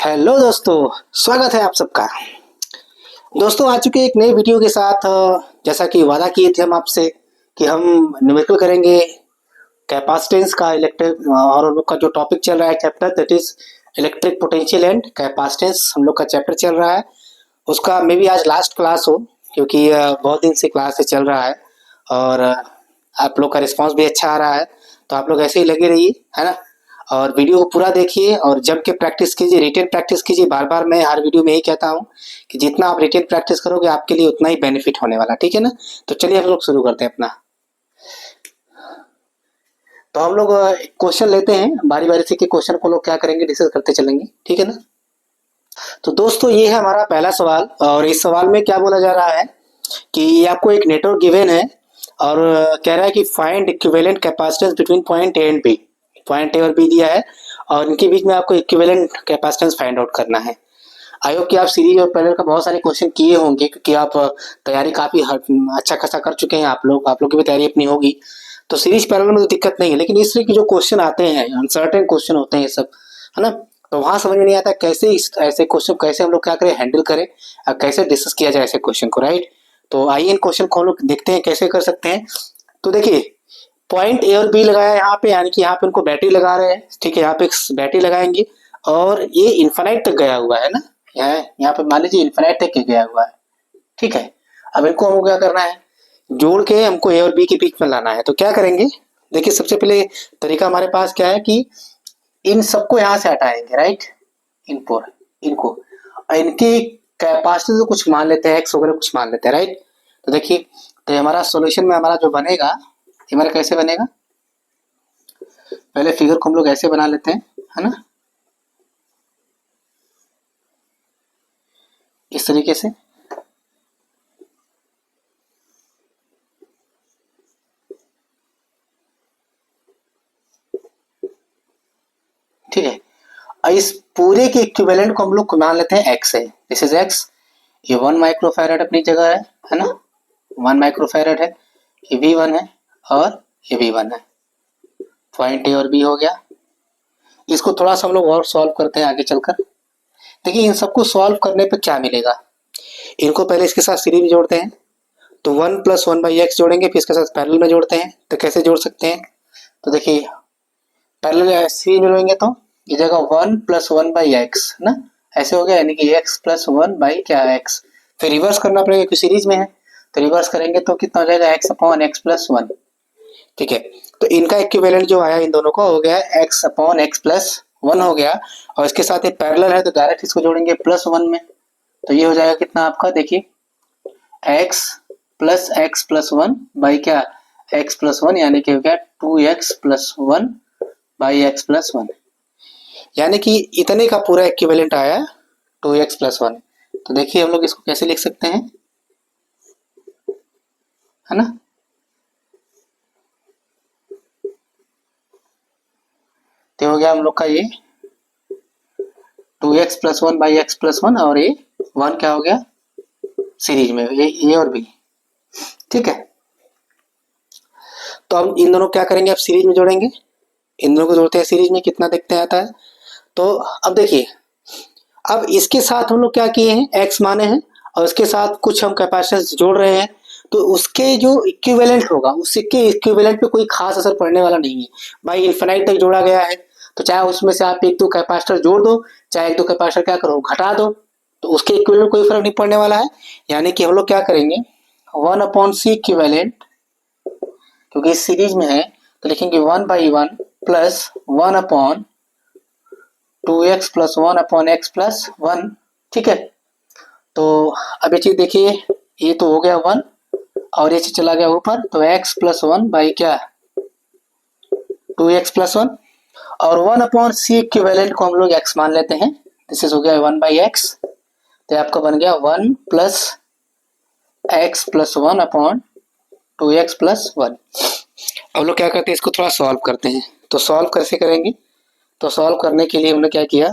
Hello दोस्तों, स्वागत है आप सबका। दोस्तों आ चुके एक नई वीडियो के साथ। जैसा कि वादा किए थे हम आपसे कि हम न्यूमेरिकल करेंगे कैपेसिटेंस का इलेक्ट्रिक, और हम लोग का जो टॉपिक चल रहा है chapter that is electric potential and capacitance, हम लोग का चैप्टर चल रहा है। उसका मे बी आज लास्ट क्लास हो, क्योंकि बहुत दिन से क्लास चल रहा है और आप लोग का रिस्पांस भी अच्छा आ रहा है। तो आप लोग ऐसे ही लगे रहिए, है ना। और वीडियो को पूरा देखिए और जम के प्रैक्टिस कीजिए, रिटेन प्रैक्टिस कीजिए। बार बार मैं हर वीडियो में यही कहता हूँ कि जितना आप रिटेन प्रैक्टिस करोगे आपके लिए उतना ही बेनिफिट होने वाला, ठीक है ना। तो चलिए हम लोग शुरू करते हैं अपना। तो हम लोग क्वेश्चन लेते हैं बारी बारी से कि क्वेश्चन को लोग क्या करेंगे, डिस्कस करते चलेंगे, ठीक है ना। तो दोस्तों ये है हमारा पहला सवाल, और इस सवाल में क्या बोला जा रहा है कि आपको एक नेटवर्क गिवन है और कह रहा है कि find equivalent capacitance between point A and B. Point A और बी दिया है और इनके बीच में आपको इक्विवेलेंट कैपेसिटेंस फाइंड आउट करना है। आई होप कि आप सीरीज और पैरेलल का बहुत सारे क्वेश्चन किए होंगे, क्योंकि आप तैयारी काफी अच्छा खासा कर चुके हैं। आप लोग की भी तैयारी अपनी होगी, तो सीरीज पैरेलल में तो दिक्कत नहीं है। लेकिन इस तरह के जो क्वेश्चन आते हैं, अनसर्टेन क्वेश्चन होते हैं ये सब, है ना। तो वहां समझ में नहीं आता कैसे ऐसे क्वेश्चन कैसे हम लोग क्या करें, हैंडल करें, कैसे डिस्कस किया जाए ऐसे क्वेश्चन को, राइट। तो आइए इन क्वेश्चन को हम लोग देखते हैं कैसे कर सकते हैं। तो देखिए, पॉइंट ए और बी लगाया है यहाँ पे, यानी कि यहाँ पे उनको बैटरी लगा रहे हैं, ठीक है। यहाँ पे बैटरी लगाएंगे और ये इन्फानाइट तक गया हुआ है ना। यहाँ पे मान लीजिए इन्फानाइट तक गया हुआ है, ठीक है। अब इनको हमको क्या करना है, जोड़ के हमको ए और बी के बीच में लाना है। तो क्या करेंगे, देखिए सबसे पहले तरीका हमारे पास क्या है कि इन सबको यहाँ से हटाएंगे, राइट। इनको और इनकी कैपेसिटी तो कुछ मान लेते हैं, एक्स वगैरह कुछ मान लेते हैं, राइट। तो देखिए, तो हमारा सॉल्यूशन में हमारा जो बनेगा, हमारा कैसे बनेगा, पहले फिगर को हम लोग ऐसे बना लेते हैं, है ना, इस तरीके से। ठीक है, और इस पूरे के इक्विवेलेंट को हम लोग मान लेते हैं एक्स है। This is x. ये 1 माइक्रोफैरड अपनी जगह है ना, 1 माइक्रोफैरड है। ये V1 है और ये V1 है। पॉइंट ए और बी हो गया। इसको थोड़ा सा हम लोग और सॉल्व करते हैं आगे चलकर। देखिए इन सबको सॉल्व करने पे क्या मिलेगा, इनको पहले इसके साथ सीरीज में जोड़ते हैं। तो 1+1/x जोड़ेंगे, फिर इसके साथ पैरेलल में जोड़ते हैं। तो कैसे जोड़ सकते हैं, तो देखिए पैरेलल सीरीज में जोड़ेंगे तो ये जगह 1+1/x ना, ऐसे हो गया, यानी कि x+1/x। फिर रिवर्स करना पड़ेगा क्योंकि सीरीज में है। तो रिवर्स करेंगे तो कितना हो जाएगा, x/x+1, ठीक है। तो इनका इक्विवेलेंट जो आया इन दोनों का हो गया x/x+1 हो गया। और इसके साथ ये पैरेलल है तो डायरेक्ट इसको जोड़ेंगे +1 में। तो ये हो जाएगा कितना आपका, देखिए x+x+1 बाई क्या, x+1, यानी कि हो गया 2x+1/x+1, यानी कि इतने का पूरा इक्विवेलेंट आया 2x+1। तो देखिए हम लोग इसको कैसे लिख सकते हैं, है ना। तो हो गया हम लोग का ये 2x+1/x+1, और ये 1 क्या हो गया सीरीज में, ये ए और बी, ठीक है। तो हम इन दोनों क्या करेंगे, अब सीरीज में जोड़ेंगे। इन दोनों को जोड़ते हैं सीरीज में, कितना देखते हैं आता है। तो अब देखिए, अब इसके साथ हम लोग क्या किए हैं, एक्स माने हैं और इसके साथ कुछ हम कैपेसिटेंस जोड़ रहे हैं। तो उसके जो इक्विवेलेंट होगा, उसके इक्विवेलेंट पे कोई खास असर पड़ने वाला नहीं है। भाई इन्फिनाइट तक जोड़ा गया है, तो चाहे उसमें से आप एक दो कैपेसिटर जोड़ दो, चाहे एक दो कैपेसिटर क्या करो घटा दो, तो उसके इक्विवेलेंट कोई फर्क नहीं पड़ने वाला है। यानी कि हम लोग क्या करेंगे, 1/c इक्विवेलेंट, क्योंकि इस सीरीज में है तो लिखेंगे 1/1 प्लस 1/2x+1/x+1, ठीक है। तो अब ये चीज देखिए, ये तो हो गया 1 और ये चीज चला गया ऊपर, तो x+1 बाई क्या 2x+1, और 1/c इक्विवेलेंट को हम लोग x मान लेते हैं। दिस इज हो गया 1/x। तो आपका बन गया 1+x+1/2x+1। अब लोग क्या करते हैं, इसको थोड़ा सॉल्व करते हैं। तो सॉल्व कैसे करेंगे, तो सॉल्व करने के लिए हमने क्या किया,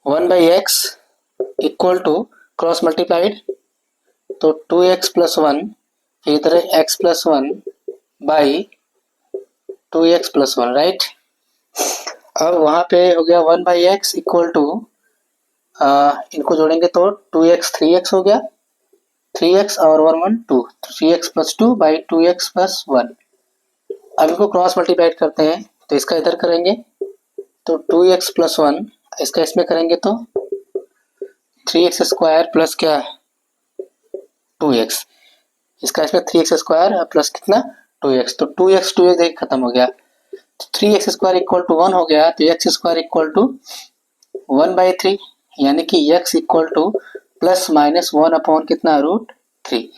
1/x equal to cross multiplied, तो 2x+1, फिर इधर x+1 बाई 2x+1, राइट। अब वहाँ पे हो गया 1/x इक्वल टू, इनको जोड़ेंगे तो 2x 3x हो गया, 3x और 1 1 2, 3x+2/2x+1। अब इनको क्रॉस मल्टीप्लाई करते हैं तो इसका इधर करेंगे तो 2x+1, इसका इसमें करेंगे तो 3x² प्लस क्या 2x, इसका इसमें 3x² प्लस कितना 2x, तो 2x एक खत्म हो गया, तो 3x² इक्वल टू 1 हो गया, तो x² इक्वल टू 1/3, यानी कि x equal two plus minus 1 upon कितना √3।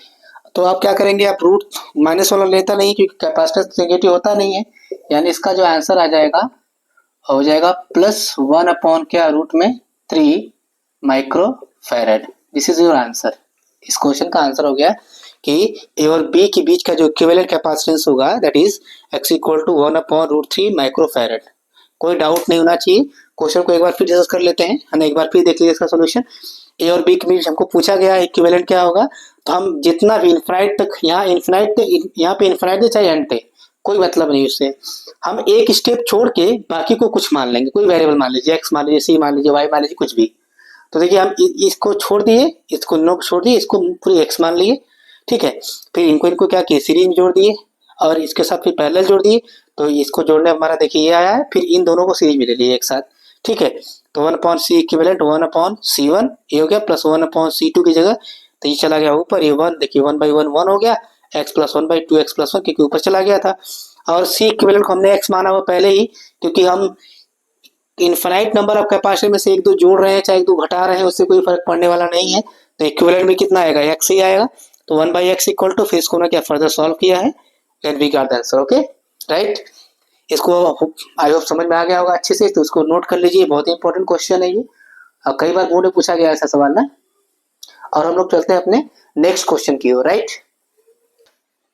तो आप क्या करेंगे, आप रूट माइनस वाला लेता नहीं क्योंकि कैपेसिटेंस नेगेटिव होता नहीं है, यानी इसका जो आंसर आ जाएगा हो जाएगा +1 अपॉन क्या रूट में 3 micro farad. This is your answer. इस क्वेश्चन का आंसर हो गया कि ए और बी के बीच का जो इक्विवेलेंट कैपेसिटेंस होगा that is x equal to 1 upon √3 microfarad. कोई डाउट नहीं होना चाहिए। क्वेश्चन को एक बार फिर डिस्कस कर लेते हैं, है ना, एक बार फिर देख लीजिए इसका सोल्यूशन। ए और बी के बीच हमको पूछा गया है इक्विवेलेंट क्या होगा, तो हम जितना भी इनफाइनाइट तक, यहाँ पे इनफाइनाइट है चाहे एंड है, कोई मतलब नहीं उससे, हम एक स्टेप छोड़ के बाकी को कुछ मान लेंगे, कोई वेरिएबल मान लीजिए, x मान लीजिए, c मान लीजिए, y मान लीजिए, कुछ भी। तो देखिए हम इसको छोड़ दिए, इसको नो छोड़ दिए, इसको पूरी x मान लिए, ठीक है। फिर इनको क्या किए, सीरीज में जोड़ दिए और इसके साथ फिर पैरेलल जोड़ दिए, तो इसको जोड़ने हमारा देखिए ये आया है, फिर इन दोनों को सीरीज में ले लिए एक साथ, ठीक है। तो 1/c इक्विवेलेंट 1/c1 ये हो गया, प्लस 1/c2 की जगह तो ये चला गया ऊपर, ये 1 देखिए 1/1 1 हो गया, x+1/2 x+1 क्योंकि ऊपर चला गया था, और c इक्विवेलेंट को हमने x माना हुआ पहले ही, क्योंकि हम इनफाइनाइट नंबर ऑफ कैपेसिटर में से एक दो जोड़ रहे हैं चाहे एक दो घटा रहे हैं, उससे कोई फर्क पड़ने वाला नहीं है। तो इक्विवेलेंट में कितना आएगा, x ही आएगा, तो 1/x इक्वल टू, फिर इसको ना क्या फर्दर सॉल्व किया है, then we got the answer. Okay right, इसको आई होप समझ में आ गया होगा अच्छे से, तो इसको नोट कर लीजिए, बहुत ही इंपॉर्टेंट क्वेश्चन है ये, और कई बार बोर्ड में पूछा गया ऐसा सवाल ना। और हम लोग चलते हैं अपने नेक्स्ट क्वेश्चन की ओर, राइट।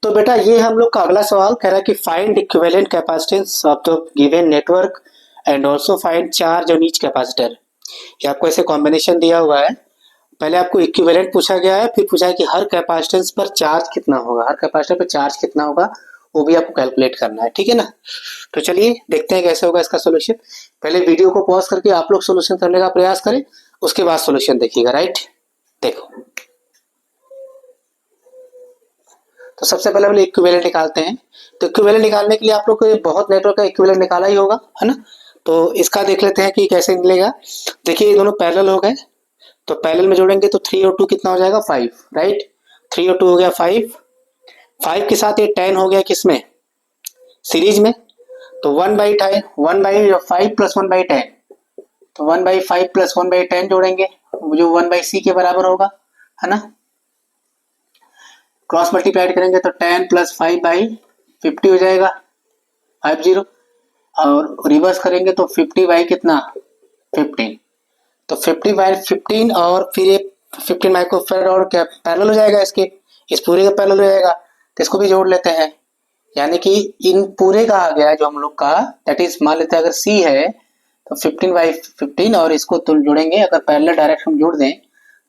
तो बेटा ये हम लोग का अगला सवाल कह रहा है कि find equivalent capacitance of the given network and also find charge on each capacitor. ये आपको ऐसे कॉम्बिनेशन दिया हुआ है, पहले आपको इक्विवेलेंट पूछा गया है, फिर पूछा है कि हर कैपेसिटेंस पर चार्ज कितना होगा, हर कैपेसिटर पर चार्ज कितना होगा वो भी आपको कैलकुलेट करना है, ठीक है ना। तो चलिए देखते हैं कैसे होगा इसका सोल्यूशन। पहले वीडियो को पॉज करके आप लोग सोल्यूशन करने का प्रयास करें, उसके बाद सोल्यूशन देखिएगा, राइट। देखो तो सबसे पहले हम इक्विवेलेंट निकालते हैं। तो इक्विवेलेंट निकालने के लिए आप लोग को बहुत नेटवर्क का इक्विवेलेंट निकाला ही होगा, है ना। तो इसका देख लेते हैं कि कैसे मिलेगा। देखिए ये दोनों पैरेलल हो गए, तो पैरेलल में जोड़ेंगे तो 3 और 2 कितना हो जाएगा 5, राइट। 3 और 2 हो गया 5, 5 के साथ ये 10 हो गया किसमें, सीरीज में, तो 1/5 प्लस 1/10, तो 1/5 प्लस 1/10 जोड़ेंगे जो 1/c के बराबर होगा, है ना। क्रॉस मल्टीप्लाई करेंगे तो 10 प्लस 5/50 हो जाएगा 50, और रिवर्स करेंगे तो 50 कितना 15, तो 50/15 और फिर ये 15 माइक्रोफैराड और क्या पैरेलल हो जाएगा इसके, इस पूरे का पैरेलल हो जाएगा, तो इसको भी जोड़ लेते हैं, यानी कि इन पूरे का आ गया जो हम लोग का, दैट इज मान लेते हैं अगर C है तो 15/15 और इसको तो जोड़ेंगे, अगर पैरेलल डायरेक्ट हम जोड़ दें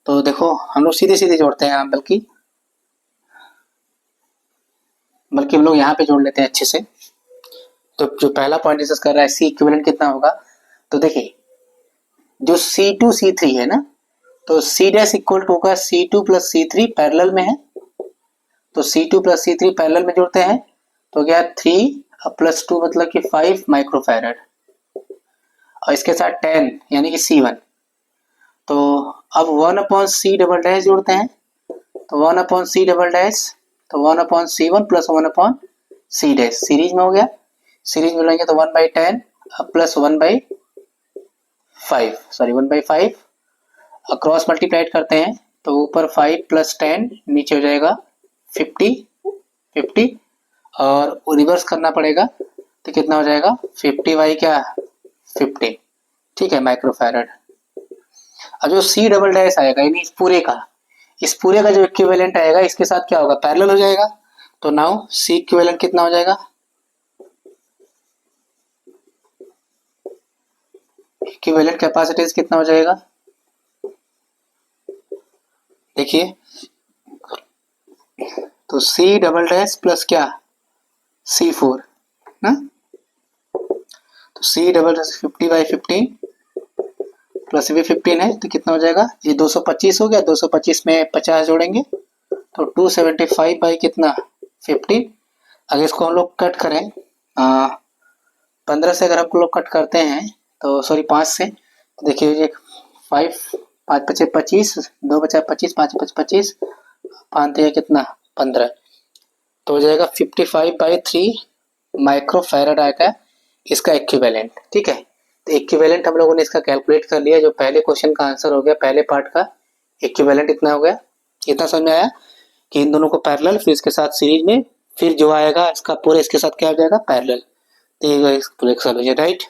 तो देखो हम लोग सीधे सीधे जोड़ते हैं, बल्कि हम लोग यहाँ पे जोड़ लेते हैं अच्छे से। तो जो पहला पॉइंट डिस्कस कर रहा है C इक्विवेलेंट कितना होगा, तो देखिए जो C2 C3 है ना, तो C डैश इक्वल टू होगा C2 प्लस C3 पैरेलल में है, तो C2 प्लस C3 पैरेलल में जोड़ते हैं तो क्या 3 प्लस 2 मतलब कि 5 माइक्रोफैराड, और इसके साथ 10 यानी कि C1, तो अब 1/c डबल डैश जोड़ते हैं, तो 1/c डबल डैश, तो 1/c1 plus 1/c dash series में हो गया, सीरीज में लेंगे तो 1/10 प्लस 1/5 क्रॉस मल्टीप्लाइड करते हैं तो ऊपर 5 प्लस 10 नीचे हो जाएगा 50 और रिवर्स करना पड़ेगा तो कितना हो जाएगा 50 क्या 15, ठीक है माइक्रोफैराड। अब जो C डबल डैश आएगा यानी इस पूरे का जो इक्विवेलेंट आएगा इसके साथ क्या होगा पैरेलल हो जाएगा, तो नाउ C इक्विवेलेंट कितना हो जाएगा, इक्विवेलेंट कैपेसिटेंस कितना हो जाएगा, देखिए तो C डबल डैश प्लस क्या C4 ना, सी डबल 50/15 प्लस भी 15 है तो कितना हो जाएगा, ये 225 हो गया, 225 में 50 जोड़ेंगे तो 275 बाई कितना 15। अगर इसको हम लोग कट करें 15 से अगर हम लोग कट करते हैं तो सॉरी 5 से, तो देखिए ये 5 5 बचे 25, 2 बचा 25, 5 बचे 25, 5 है कितना 15, तो हो जाएगा 55/3 माइक्रो फैराड आएगा इसका इक्विवेलेंट। ठीक है, तो इक्विवेलेंट हम लोगों ने इसका कैलकुलेट कर लिया, जो पहले क्वेश्चन का आंसर हो गया, पहले पार्ट का इक्विवेलेंट इतना हो गया। इतना समझ में आया कि इन दोनों को पैरेलल, फिर इसके साथ सीरीज में, फिर जो आएगा इसका पूरे इसके साथ क्या हो जाएगा पैरेलल, तो ये पूरे सॉल्यूशन राइट।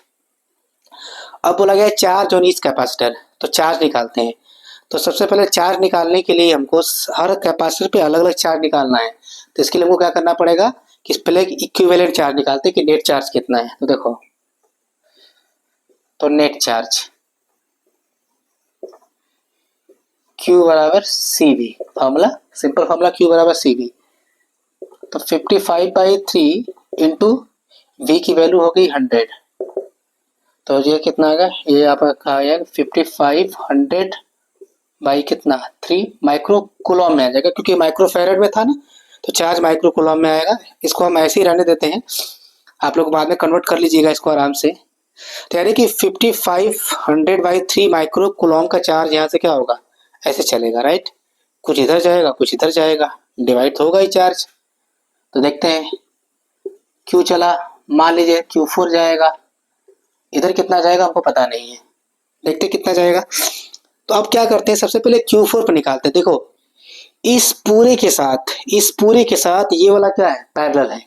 अब बोला गया चार्ज ऑन ईच कैपेसिटर, तो चार्ज निकालते हैं। तो सबसे पहले चार्ज निकालने के लिए हमको हर कैपेसिटर पे अलग अलग चार्ज निकालना है, तो इसके लिए हमको क्या करना पड़ेगा कि पहले इक्विवेलेंट चार्ज निकालते हैं कि नेट चार्ज कितना है। तो देखो, तो नेट चार्ज Q बराबर CV, formula simple formula Q बराबर CV, तो 55/3 इंटू V की वैल्यू हो गई 100, तो ये कितना आएगा, ये आपका आएगा 5500 बाई कितना 3 माइक्रो कूलम में आ जाएगा, क्योंकि माइक्रो फैराड में था ना, तो चार्ज माइक्रो कूलम में आएगा। इसको हम ऐसे ही रहने देते हैं, आप लोग बाद में कन्वर्ट कर लीजिएगा इसको आराम से। तो यानी कि 5500/3 माइक्रो कूलम का चार्ज यहाँ से क्या होगा, ऐसे चलेगा राइट, कुछ इधर जाएगा कुछ इधर जाएगा, डिवाइड होगा ही चार्ज। तो देखते हैं क्यू चला, मान लीजिए Q4 जाएगा, इधर कितना जाएगा हमको पता नहीं है, देखते कितना जाएगा। तो अब क्या करते हैं, सबसे पहले Q4 पर निकालते हैं। देखो इस पूरे के साथ ये वाला क्या है पैरेलल है,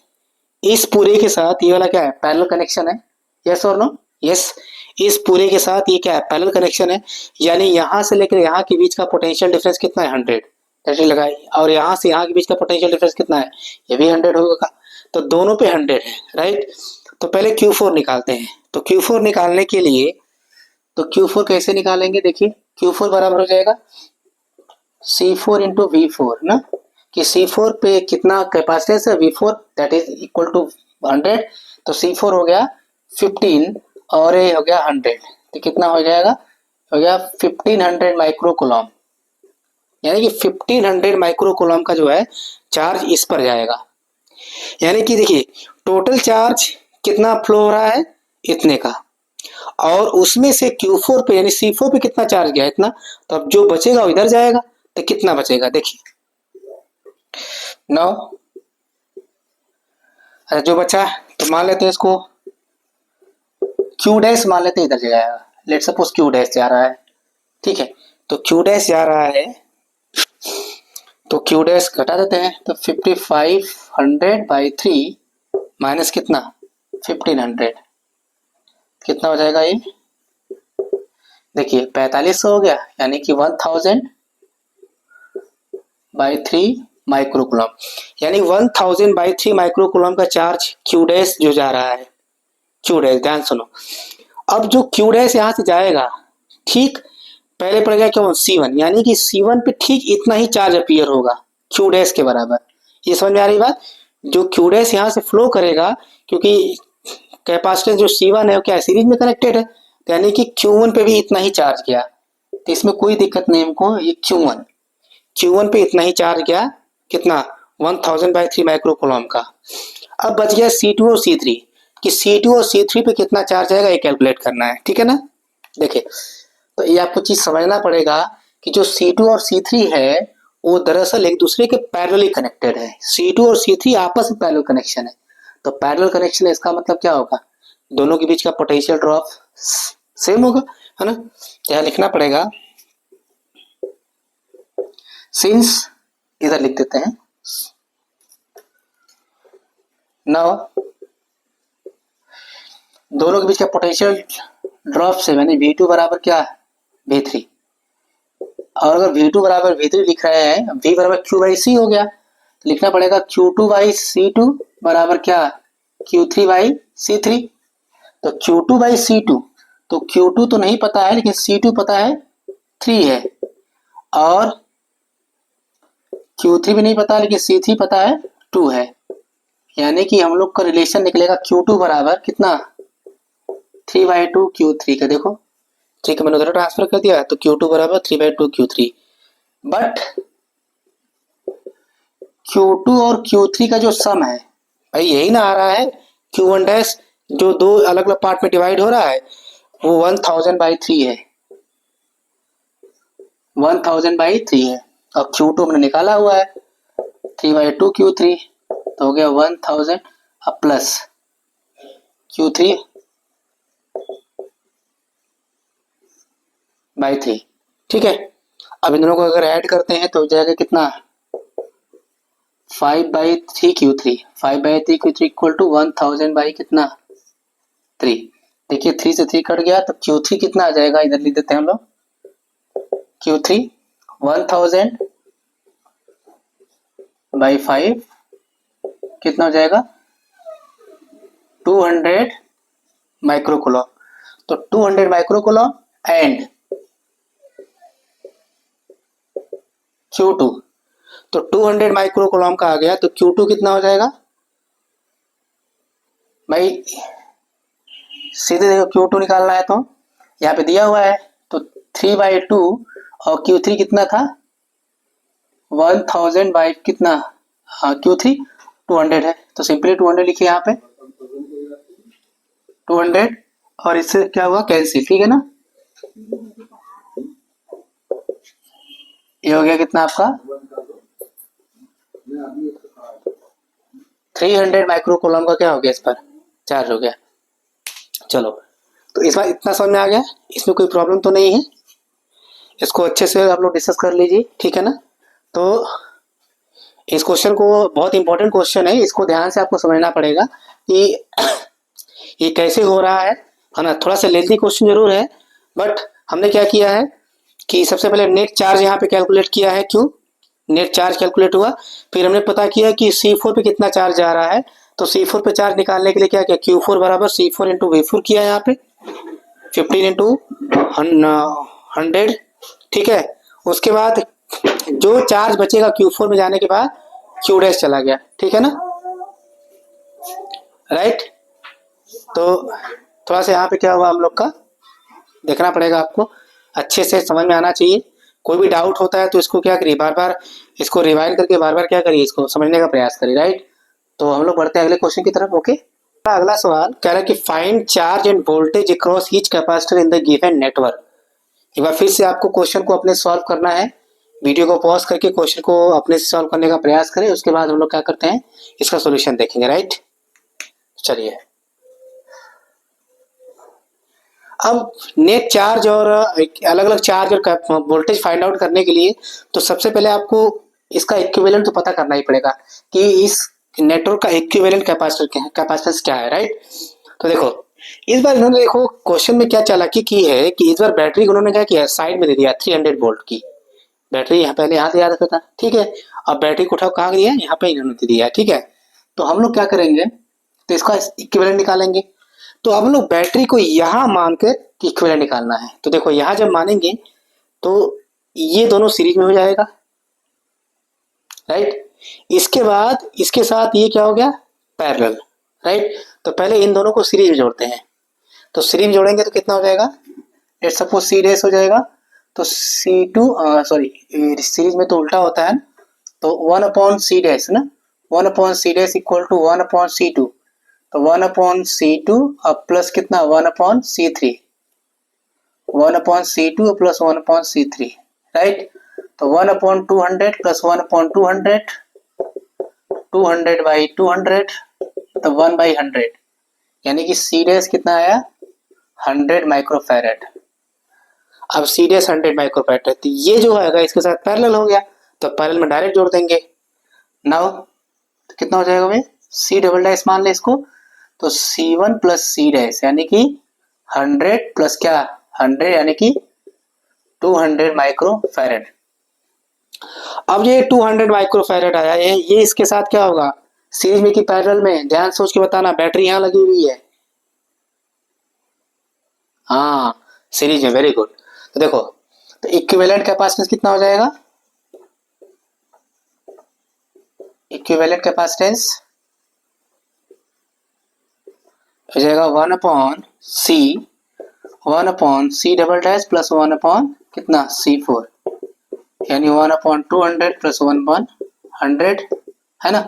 इस पूरे के साथ ये वाला क्या है पैरेलल कनेक्शन है, यस और नो, यस, इस पूरे के साथ ये क्या है पैरेलल कनेक्शन है, यानी यहाँ से लेकर यहाँ के बीच का पोटेंशियल डिफरेंस कितना है 100, जैसे लगाई, और यहाँ से यहाँ के बीच का पोटेंशियल डिफरेंस कितना है, ये भी 100 होगा, तो दोनों पे 100 है राइट। तो पहले Q4 निकालते हैं। तो Q4 निकालने के लिए, तो Q4 कैसे निकालेंगे, देखिए Q4 बराबर हो जाएगा C4 इंटू V4 ना, कि C4 पे कितना कैपेसिटेंस है V4 that is equal to 100, तो C4 हो गया 15 और ये हो गया 100, तो कितना हो जाएगा, हो गया 1500 माइक्रो कूलम, यानी कि 1500 माइक्रो कूलम का जो है चार्ज इस पर जाएगा। यानी कि देखिए टोटल चार्ज कितना फ्लो हो रहा है इतने का, और उसमें से Q4 पे यानी C4 पे कितना चार्ज गया इतना, तो अब जो बचेगा वो इधर जाएगा, तो कितना बचेगा देखिए 9, अच्छा जो बचा तो मान लेते हैं इसको Q डैश मान लेते हैं, इधर जाएगा, लेट सपोज Q डैश जा रहा है, ठीक है, तो Q डैश जा रहा है, तो Q डैश घटा देते हैं, तो 5500/3 माइनस कितना 1500, कितना हो जाएगा ये, देखिए 4500 हो गया, यानी कि 1000/3 माइक्रोकूलम, यानी 1000/3 माइक्रोकूलम का चार्ज Q डैश जो जा रहा है, Q डैश ध्यान सुनो, अब जो Q डैश यहाँ से जाएगा ठीक पहले पड़ेगा क्या C1, यानी कि C1 पे ठीक इतना ही चार्ज अपीयर होगा Q डैश के बराबर, ये समझ में आ रही बात, जो Q डैश यहाँ से फ्लो करेगा, क्योंकि कैपेसिटेंस जो C1 है वो क्या सीरीज में कनेक्टेड है, तो यानी कि Q1 पे भी इतना ही चार्ज गया, तो इसमें कोई दिक्कत नहीं हमको, ये Q1 पे इतना ही चार्ज गया, कितना 1000/3 माइक्रोकूलम का। अब बच गया C2 और C3, कि C2 और C3 पे कितना चार्ज आएगा ये कैलकुलेट करना है, ठीक है ना। देखिए तो ये आपको चीज समझना पड़ेगा कि जो C2 और C3 है वो दरअसल एक दूसरे के पैरेलली कनेक्टेड है, C2 और C3 आपस में पैरेलल कनेक्शन है, तो पैरेलल कनेक्शन है इसका मतलब क्या होगा, दोनों के बीच का पोटेंशियल ड्रॉप सेम होगा, है ना। यहाँ लिखना पड़ेगा सिंस, इधर लिख देते हैं नाउ, दोनों के बीच का पोटेंशियल ड्रॉप से यानी V2 बराबर क्या V3, और अगर V2 बराबर V3 लिख रहे हैं, V बराबर Q/C हो गया, तो लिखना पड़ेगा Q2/C2 बराबर क्या Q3/C3, तो Q2/C2, तो Q2 तो नहीं पता है लेकिन C2 पता है 3 है, और Q3 भी नहीं पता लेकिन C3 पता है 2 है, यानी कि हम लोग का रिलेशन निकलेगा Q2 बराबर कितना 3/2 Q3 का देखो, 3 का मैंने उधर ट्रांसफर कर दिया तो Q2 बराबर 3/2 Q3। बट Q2 और Q3 का जो सम है भाई यही ना आ रहा है, Q1 डैश जो दो अलग अलग पार्ट में डिवाइड हो रहा है वो 1000/3 है, 1000/3 है। और Q2 हमने निकाला हुआ है 3/2 Q3, तो हो गया 1000 अब प्लस Q3/3। ठीक है, अब इन दोनों को अगर ऐड करते हैं तो हो जाएगा कितना, 5/3 Q3, 5/3 Q3 equal to 1000 by कितना 3। देखिए 3 से 3 कट गया तो Q3 कितना आ जाएगा, इधर लिख देते हैं हम लोग, Q3 1000/5 कितना हो जाएगा 200 माइक्रोकूलम। तो 200 माइक्रोकूलम एंड Q2, तो 200 माइक्रोकूलम का आ गया तो Q2 कितना हो जाएगा भाई, सीधे देखो Q2 निकालना है तो यहाँ पे दिया हुआ है तो 3/2 और Q3 कितना था 1000 बाई कितना, हाँ Q3 200 है तो सिंपली 200 लिखिए यहाँ पे 200, और इससे क्या हुआ कैंसिल, ठीक है ना। ये हो गया कितना आपका 300 माइक्रोकूलम का क्या हो गया इस पर चार्ज हो गया। चलो तो इस बार इतना समझ में आ गया, इसमें कोई प्रॉब्लम तो नहीं है, इसको अच्छे से आप लोग डिस्कस कर लीजिए, ठीक है ना। तो इस क्वेश्चन को, बहुत इंपॉर्टेंट क्वेश्चन है, इसको ध्यान से आपको समझना पड़ेगा कि ये कैसे हो रहा है ना। थोड़ा सा लेंथी क्वेश्चन जरूर है, बट हमने क्या किया है कि सबसे पहले नेट चार्ज यहाँ पे कैलकुलेट किया है, क्यों नेट चार्ज कैलकुलेट हुआ, फिर हमने पता किया कि C4 पे कितना चार्ज जा रहा है, तो C4 पे चार्ज निकालने के लिए क्या किया, Q4 बराबर C4 इंटू V4 किया यहाँ पे 15 इंटू 100, ठीक है। उसके बाद जो चार्ज बचेगा Q4 में जाने के बाद Q डैश चला गया, ठीक है ना, राइट। तो थोड़ा सा यहाँ पे क्या हुआ हम लोग का देखना पड़ेगा, आपको अच्छे से समझ में आना चाहिए। कोई भी डाउट होता है तो इसको क्या करिए, बार बार इसको रिवाइंड करके बार बार क्या करिए, इसको समझने का प्रयास करिए, राइट। तो हम लोग बढ़ते हैं अगले क्वेश्चन की तरफ, ओके। अगला सवाल कह रहा है कि find charge end voltage across each capacitor in the given network. एक बार फिर से आपको क्वेश्चन को अपने सॉल्व करना है, वीडियो को पॉज करके क्वेश्चन को अपने से सॉल्व करने का प्रयास करें, उसके बाद हम लोग क्या करते हैं इसका सोल्यूशन देखेंगे, राइट। चलिए अब नेट चार्ज और अलग अलग चार्ज और वोल्टेज फाइंड आउट करने के लिए तो सबसे पहले आपको इसका इक्विवेलेंट तो पता करना ही पड़ेगा कि इस नेटवर्क का इक्विवेलेंट कैपेसिटेंस क्या है, राइट। तो देखो इस बार इन्होंने देखो क्वेश्चन में क्या चालाकी की है कि इस बार बैटरी उन्होंने क्या किया, साइड में दे दिया 300 वोल्ट की बैटरी, यहाँ पहले यहाँ दिया रहता था, ठीक है। अब बैटरी को उठाओ कहाँ दिया, यहाँ पे इन्होंने दिया है, ठीक है। तो हम लोग क्या करेंगे, तो इसका इक्विवेलेंट निकालेंगे। तो हम लोग बैटरी को यहाँ मान के इक्विवेलेंट निकालना है। तो देखो यहाँ जब मानेंगे तो ये दोनों सीरीज में हो जाएगा, राइट। इसके बाद इसके साथ ये क्या हो गया पैरेलल, राइट। तो पहले इन दोनों को सीरीज में जोड़ते हैं, तो सीरीज में जोड़ेंगे तो कितना हो जाएगा, लेट्स सपोज सी डैश हो जाएगा, तो C2 सॉरी सीरीज में तो उल्टा होता है, तो 1/C डैश ना, 1/C dash equal to 1/C2, तो 1/C2 अब प्लस कितना 1/C3, 1/C2 plus 1/C3, right. तो 1/200 प्लस 1/200, 200/200 तो 1/100, यानी कि सी डैश कितना आया 100 माइक्रोफैरेड। अब सी डैश 100 माइक्रोफैरेड है, तो ये जो आएगा इसके साथ पैरेलल हो गया, तो पैरेलल में डायरेक्ट जोड़ देंगे। नाउ तो कितना हो जाएगा भाई, सी डबल डैश मान ले इसको, तो C1 प्लस सी डैश यानी कि 100 प्लस क्या 100 यानी कि 200 माइक्रोफैरेड। अब ये 200 माइक्रोफैरेड आया है, ये इसके साथ क्या होगा सीरीज में कि पैरेलल में, ध्यान सोच के बताना, बैटरी यहाँ लगी हुई है, हाँ सीरीज में, वेरी गुड। तो देखो तो इक्विवेलेंट कैपेसिटेंस कितना हो जाएगा, इक्विवेलेंट कैपेसिटेंस हो जाएगा 1/C डबल डैश प्लस 1/ कितना C4, यानी 1/200 प्लस 1/100 है ना।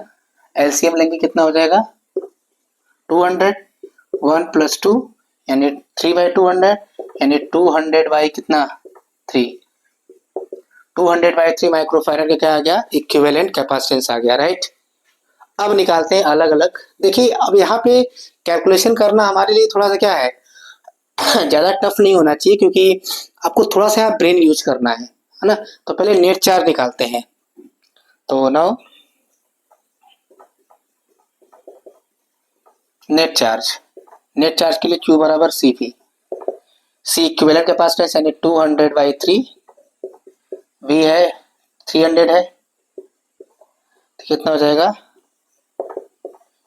एलसीएम लेंगे कितना हो जाएगा 200, 1 प्लस 2 यानी 3/200, यानी 200 बाई कितना 3, 200/3 माइक्रोफैराड का क्या आ गया इक्विवेलेंट कैपेसिटेंस आ गया, राइट। अब निकालते हैं अलग अलग। देखिए अब यहाँ पे कैलकुलेशन करना हमारे लिए थोड़ा सा क्या है ज़्यादा टफ नहीं होना चाहिए, क्योंकि आपको थोड़ा सा ब्रेन यूज करना है ना। तो पहले नेट चार्ज निकालते हैं। तो नाउ नेट चार्ज के लिए Q बराबर CP, C इक्विवेलेंट कैपेसिटेंस यानी 200/3, V है 300 है, तो कितना हो जाएगा,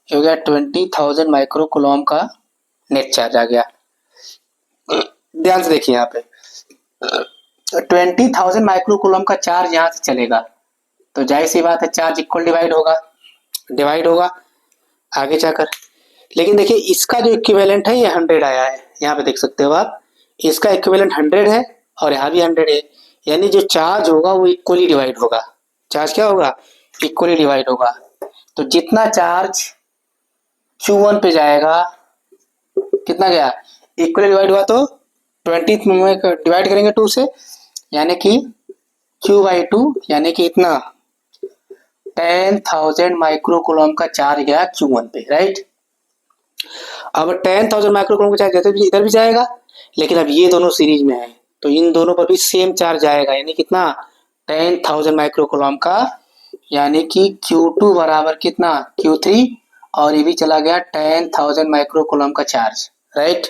ये हो गया 20,000 माइक्रो कूलम का नेट चार्ज आ गया। ध्यान से देखिए यहाँ पे 20,000 माइक्रो कूलम का चार्ज यहाँ से चलेगा, तो जाहिर सी बात है चार्ज इक्वल डिवाइड होगा आगे जाकर। लेकिन देखिए इसका जो इक्विवेलेंट है ये 100 आया है, यहाँ पे देख सकते हो आप, इसका इक्विवेलेंट 100 है और यहाँ भी 100 है, यानी जो चार्ज होगा वो इक्वली डिवाइड होगा। चार्ज क्या होगा इक्वली डिवाइड होगा। तो जितना चार्ज Q1 पे जाएगा कितना गया इक्वली डिवाइड हुआ, तो 20 में डिवाइड करेंगे 2 से, यानी कि Q/2 यानी कि इतना 10,000 माइक्रो कूलम का चार्ज गया Q1 पे, राइट। अब 10,000 माइक्रो कूलम का चार्ज इधर भी जाएगा, लेकिन अब ये दोनों सीरीज में है तो इन दोनों पर भी सेम चार्ज आएगा, यानी कितना 10,000 माइक्रो कूलम का, यानी कि Q2 बराबर कितना Q3, और ये भी चला गया 10,000 माइक्रो कूलम का चार्ज, राइट।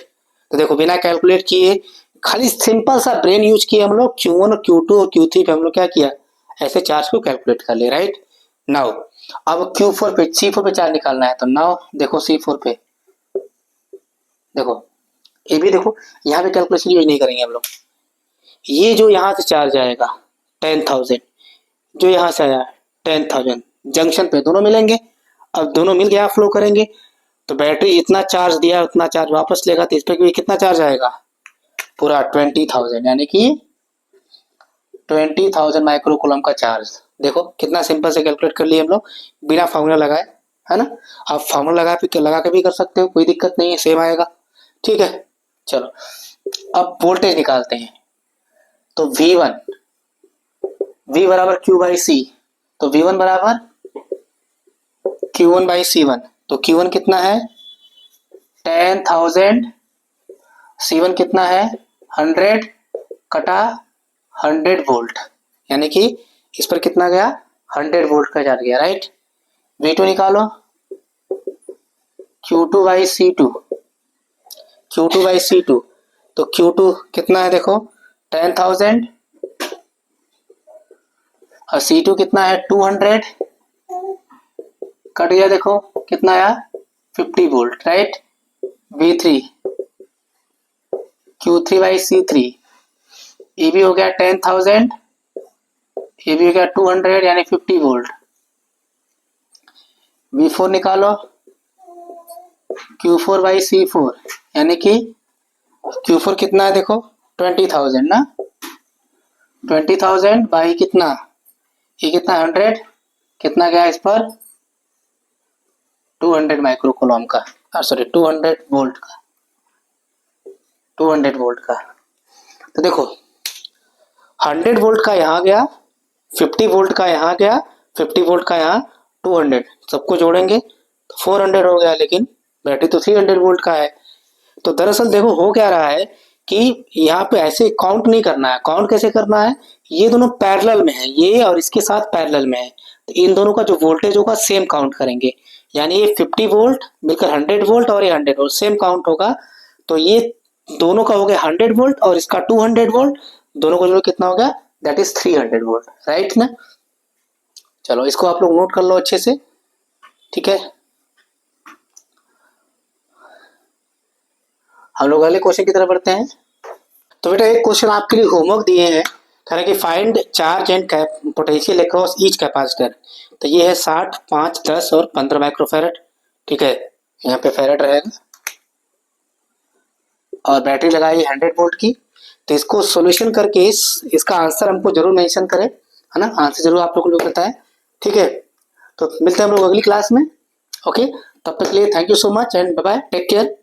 तो देखो बिना कैलकुलेट किए खाली सिंपल सा ब्रेन यूज किए हम लोग Q1 और Q2 और Q3 पे हम लोग क्या किया ऐसे चार्ज को कैलकुलेट कर ले, राइट। नाउ अब Q4 पे C4 पे चार्ज निकालना है, तो नाउ देखो C4 पे देखो, ये भी देखो यहाँ पे कैलकुलेशन यूज नहीं करेंगे हम लोग। ये जो यहाँ से चार्ज आएगा 10,000, जो यहाँ से आया 10,000, जंक्शन पे दोनों मिलेंगे। अब दोनों मिल गया फ्लो करेंगे, तो बैटरी इतना चार्ज दिया उतना चार्ज वापस लेगा, तो इस पर भी कितना चार्ज आएगा पूरा 20,000, यानी कि 20,000 माइक्रो कूलम का चार्ज। देखो कितना सिंपल से कैलकुलेट कर लिए हम लोग बिना फार्मूला लगाए, है ना। आप फार्मूला लगा के भी कर सकते हो, कोई दिक्कत नहीं है, सेम आएगा, ठीक है। चलो अब वोल्टेज निकालते हैं। तो V बराबर Q/C, तो V1 बराबर Q1/C1, तो Q1 कितना है 10,000, C1 कितना है 100 कटा 100 वोल्ट, यानी कि इस पर कितना गया 100 वोल्ट का चार्ज गया, राइट। V2 निकालो Q2/C2, तो Q2 कितना है देखो 10,000 और C2 कितना है 200, कट गया देखो कितना आया 50 वोल्ट, राइट। V3 Q3/C3, ये भी हो गया 10,000, ये भी हो गया 200 यानी 50 वोल्ट। V4 निकालो Q4/C4, यानी कि Q4 कितना है देखो 20,000 ना, 20,000 बाई कितना, ये कितना 100, कितना गया इस पर 200 माइक्रो कूलम का, सॉरी 200 वोल्ट का, 200 वोल्ट का। तो देखो 100 वोल्ट का यहाँ गया, 50 वोल्ट का यहाँ गया, 50 वोल्ट का यहाँ 200, सबको जोड़ेंगे तो 400 हो गया, लेकिन बैटरी तो 300 वोल्ट का है। तो दरअसल देखो हो क्या रहा है कि यहाँ पे ऐसे काउंट नहीं करना है। काउंट कैसे करना है, ये दोनों पैरेलल में है, ये और इसके साथ पैरेलल में है, तो इन दोनों का जो वोल्टेज होगा सेम काउंट करेंगे, यानी ये 50 वोल्ट मिलकर 100 वोल्ट और ये 100 वोल्ट सेम काउंट होगा। तो ये दोनों का हो गया 100 वोल्ट और इसका 200 वोल्ट, दोनों को जोड़ कितना हो गया दैट इज 300 वोल्ट, राइट ना। चलो इसको आप लोग नोट कर लो अच्छे से, ठीक है। हम लोग अगले क्वेश्चन की तरफ बढ़ते हैं। तो बेटा एक क्वेश्चन आपके लिए होमवर्क दिए हैं, कह रहे कि find charge and potential across each capacitor. तो ये है 60, 5, 10 और 15 माइक्रोफैरड, ठीक है। यहाँ पे फैरड रहेगा, और बैटरी लगाई 100 वोल्ट की। तो इसको सॉल्यूशन करके इसका आंसर हमको जरूर मेंशन करें, है ना, आंसर जरूर आप लोगों को बताएं। ठीक है, तो मिलते हैं हम लोग अगली क्लास में। ओके, तब तक के लिए thank you so much and bye bye, take care.